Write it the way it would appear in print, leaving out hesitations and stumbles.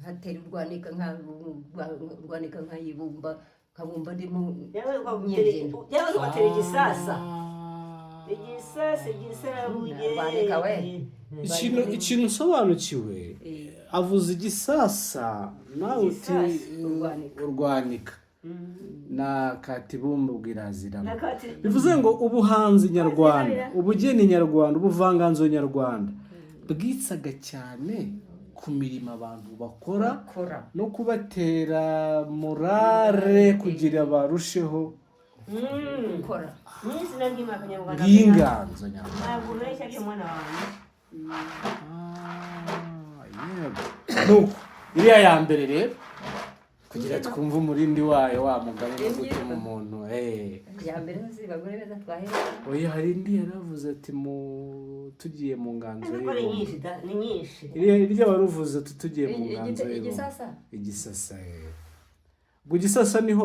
hatera urwanika nkayibumba kabumba ndimo yawe watera igisasa igisarabuye ikintu usobanukiwe avuze igisasa nawe uti urwanika na katibumba bwiraziramo bivuze ngo ubuhanzi nyarwanda ubugeni nyarwanda ubuvanganzo nyarwanda bwitsaga cyane ku mirimo abantu bakora no kubatera morale kugira barusheho gukora n'izina ry'Imana nyarwanda bw'inganzo nyarwanda ntabwo ureshya cy'umwana wawe nuko iriya ya mbere rero kugira twumve umurindi wayo wa mugani no gutuma umuntu ya mbere zibagore beza twahera oya hari indi yaravuze ati tugiye mu nganzo ni nyinshi irya waruvuze tugiye mu nganzo igisasa ubwo igisasa niho